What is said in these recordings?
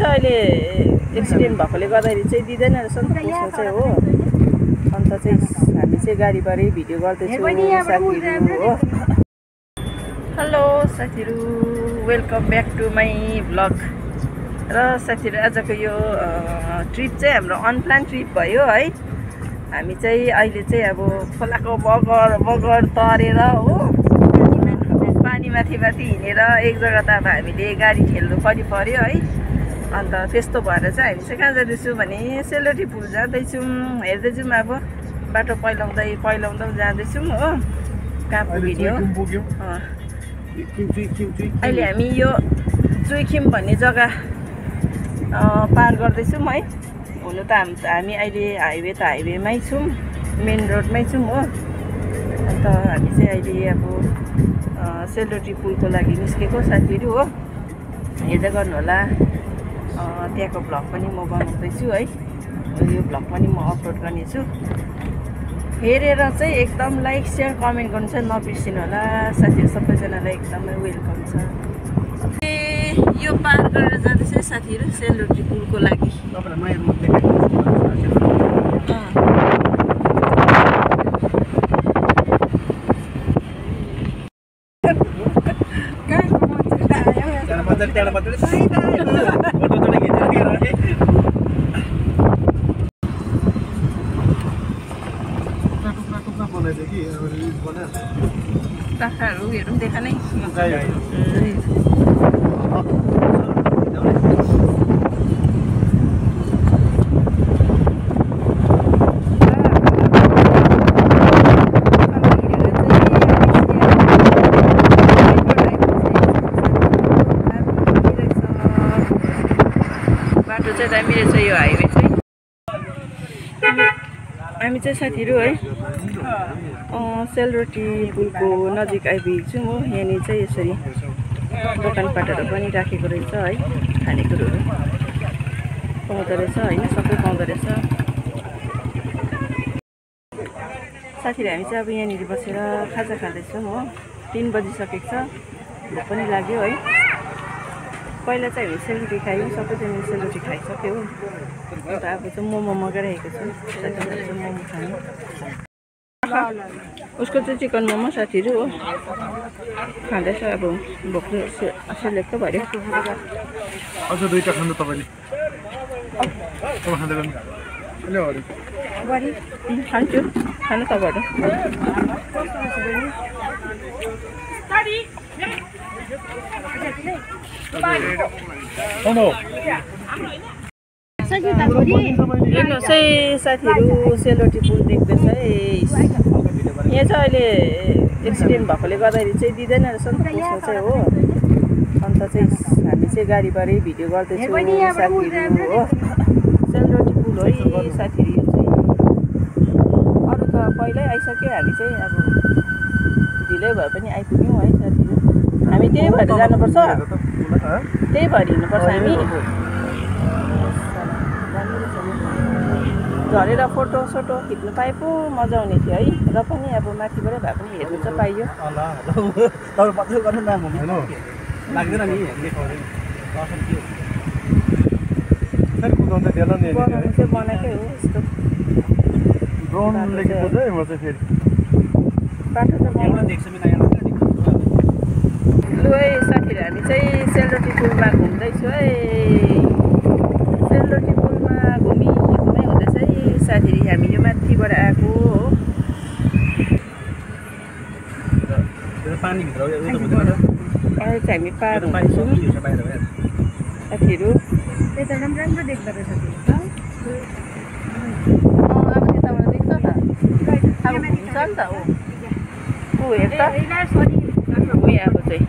चाहिँ अहिले एक्सिडेन्ट भएकोले गर्दाखेरि चाहिँ दिँदैन रहेछ नि त पोस्नु चाहिँ हो। अन्त चाहिँ हामी चाहिँ गाडीबाटै भिडियो गर्दैछौँ साथीहरू हो। हेलो साथीहरू, welcome back to my vlog. र साथीहरू आजको यो ट्रिप चाहिँ हाम्रो अनप्लान ट्रिप भयो है। हामी चाहिँ अहिले चाहिँ अब खोलाको बगर तरेर हो, पानी माथि हिँडेर एक जग्गा त अब हामीले गाडी ठेल्नु पनि पर्यो है। अन्त त्यस्तो भएर चाहिँ हामी चाहिँ कहाँ जाँदैछौँ भने सेलरोटी पुल जाँदैछौँ। हेर्दैछौँ अब बाटो पहिलाउँदै जाँदैछौँ हो। कहाँ पुग्यो अहिले हामी यो चुइखिम भन्ने जग्गा पार गर्दैछौँ है। हुनु त हामी अहिले हाइवेमै छौँ, मेन रोडमै छौँ हो। अन्त हामी चाहिँ अहिले अब सेलरोटी पुलको लागि निस्केको साथीहरू हो। हेर्दै गर्नु होला, त्यहाँको भ्लग पनि म बनाउँदैछु है। यो भ्लग पनि म अपलोड गर्नेछु। हेरेर चाहिँ एकदम लाइक सेयर कमेन्ट गर्नु चाहिँ नबिर्सिनु होला साथीहरू। सबैजनालाई एकदमै वेलकम छ। यो पार गरेर जाँदैछ साथीहरू सेलरोटी पुलको लागि। काँक्राहरू हेरौँ देखा नै बाटो चाहिँ दामी रहेछ यो हाइवे चाहिँ। हामी चाहिँ साथीहरू है सेलरोटी पुलको नजिक आइपुगेको छौँ हो। यहाँनिर चाहिँ यसरी दोकानपाटहरू पनि राखेको रहेछ है। खानेकुरोहरू पाउँदो रहेछ होइन, सबै पाउँदो रहेछ साथीहरू। हामी चाहिँ अब यहाँनिर बसेर खाजा खाँदैछौँ हो। 3 बजिसकेको छ, भोक पनि लाग्यो है। पहिला चाहिँ हामी सेलरोटी खायौँ, सबैजना सेलरोटी खाइसक्यो हो। अन्त अब चाहिँ मोमो मगाइरहेको छु, साथीहरू मोमो खानु। उसको चाहिँ चिकन मोमो साथीहरू हो खाँदैछ। अब भोक सेलेक्ट भयो। अझ 2टा खानु तपाईँले खान्छु, खानु तपाईँहरू। हेर्नुहोस् है साथीहरू, सेलरोटी पुल देख्दैछ है। यहाँ चाहिँ अहिले एक्सिडेन्ट भएकोले गर्दाखेरि चाहिँ दिँदैन रहेछ नि त पोस्नु चाहिँ हो। अन्त चाहिँ हामी चाहिँ गाडीबाटै भिडियो गर्दैछौँ साथीहरू हो। सेलरोटी पुल हो साथीहरू। यो चाहिँ अरू त पहिल्यै आइसक्यो, हामी चाहिँ अब ढिलै भए पनि आइपुग्यौँ है साथीहरू। हामी त्यही भएर जानुपर्छ, त्यही भएर हिँड्नुपर्छ हामी। झरेर फोटो सोटो खिच्नु पाए पो मजा आउने थियो है। र पनि अब माथिबाटै भए पनि हेर्नु चाहिँ पाइयो। बनाउनु चाहिँ बनाएकै हो यस्तो। बाटो त लु है साथीहरू, हामी चाहिँ सेलरोटी पुलमा घुम्दैछु है। सेलरोटी पुलमा घुमै हुँदैछ है साथीहरू। हामी यो माथिबाट आएको हो। अहिले चाहिँ हामी पार हुँदैछौँ साथीहरू। यता राम्रो देख्दो रहेछ अब त्यताबाट देख्छ त, अब घुम्छ नि त हो। हेर त अब चाहिँ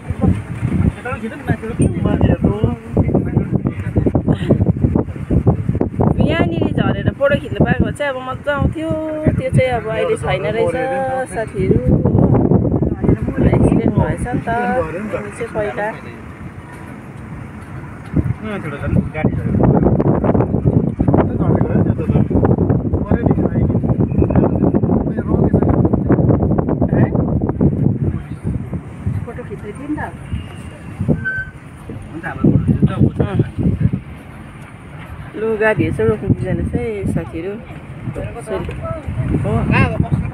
यहाँनिर झरेर फोटो खिच्नु पाएको चाहिँ अब मजा आउँथ्यो। त्यो चाहिँ अब अहिले छैन रहेछ साथीहरू हो। एक्सिडेन्ट भएछ नि त चाहिँ पहिला। फोटो खिच्दै थियो नि त। लु गाडीहरू चाहिँ रोक्नु दिँदैन है साथीहरू हो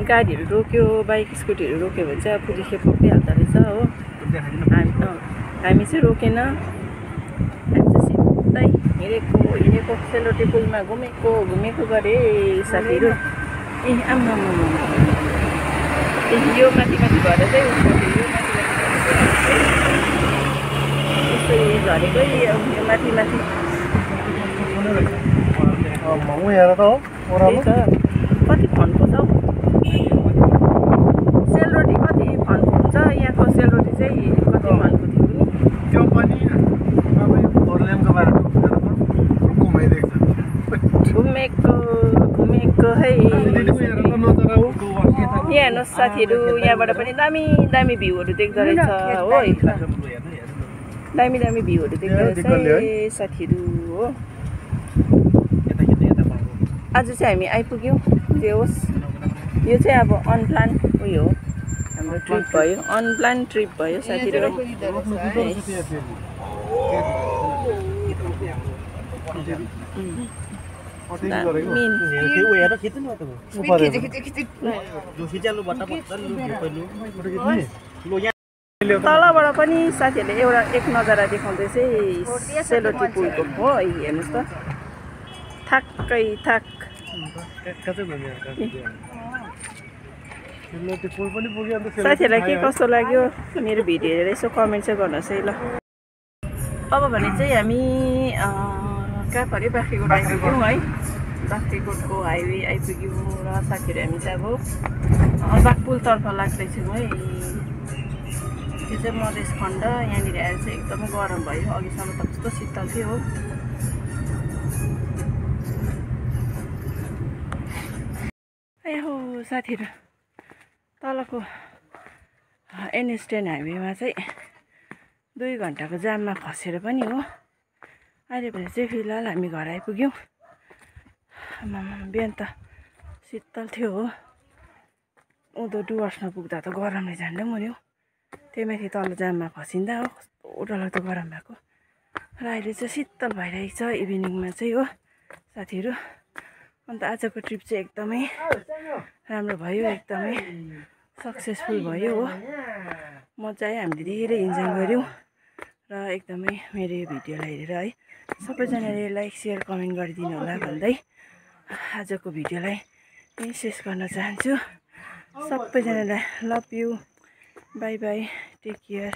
गाडीहरू रोक्यो बाइक स्कुटीहरू रोक्यो भने चाहिँ पुलिसले पक्रिहाल्दो रहेछ हो हामी चाहिँ रोकेन हामी चाहिँ सिधै हिँडेको सेलरोटी पुलमा घुमेको गरे साथीहरू ए आम्मा यो माथि भएर चाहिँ यसरी झरेकै यो माथि कति फन्को छ हौ सेलरोटी कति फन्को हुन्छ यहाँको सेलरोटी चाहिँ कति फन्को थियो नि त्यो पनि अब यो फोरलेनको बाटो घुमेको है यहाँ हेर्नुहोस् साथीहरू यहाँबाट पनि दामी भ्यूहरू देख्दो रहेछ हो दामी भ्यूहरू देख्दो रहेछ साथीहरू हो आज चाहिँ हामी आइपुग्यौँ जे होस् यो चाहिँ अब अनप्लान उयो हो हाम्रो ट्रिप भयो अनप्लान ट्रिप भयो साथीहरू तलबाट पनि साथीहरूले एक नजारा देखाउँदैछ सेलरोटी पुलको हो हेर्नुहोस् त थाक्कै थाक साथीहरूलाई के कस्तो लाग्यो मेरो भिडियो हेरेर यसो कमेन्ट चाहिँ गर्नुहोस् है ल अब भने चाहिँ हामी कहाँ पऱ्यो बाख्राकोट आइपुग्यौँ है बाख्राकोटको हाइवे आइपुग्यौँ र साथीहरू हामी चाहिँ अब बाघपुलतर्फ लाग्दैछौँ है यो चाहिँ मधेस खण्ड यहाँनिर आएर चाहिँ एकदमै गरम भयो अघिसम्म त कस्तो शीतल थियो हो हो साथीहरू तलको NH10 हाइवेमा चाहिँ 2 घन्टाको जाममा फसेर पनि हो अहिले भने चाहिँ फिलहाल हामी घर आइपुग्यौँ बिहान त शीतल थियो हो उँधो डुवर्समा पुग्दा त गरमले झन्डै मऱ्यो त्यही माथि तल जाममा फसिँदा हो कस्तो डरलाग्दो गरम भएको र अहिले चाहिँ शीतल भइरहेको छ इभिनिङमा चाहिँ हो साथीहरू अन्त आजको ट्रिप चाहिँ एकदमै राम्रो भयो एकदमै सक्सेसफुल भयो हो मजा आयो हामीले धेरै इन्जोय गऱ्यौँ र एकदमै मेरो यो भिडियोलाई हेरेर है सबैजनाले लाइक सेयर कमेन्ट गरिदिनु होला भन्दै आजको भिडियोलाई यहीँ शेष गर्न चाहन्छु सबैजनालाई love you bye bye take care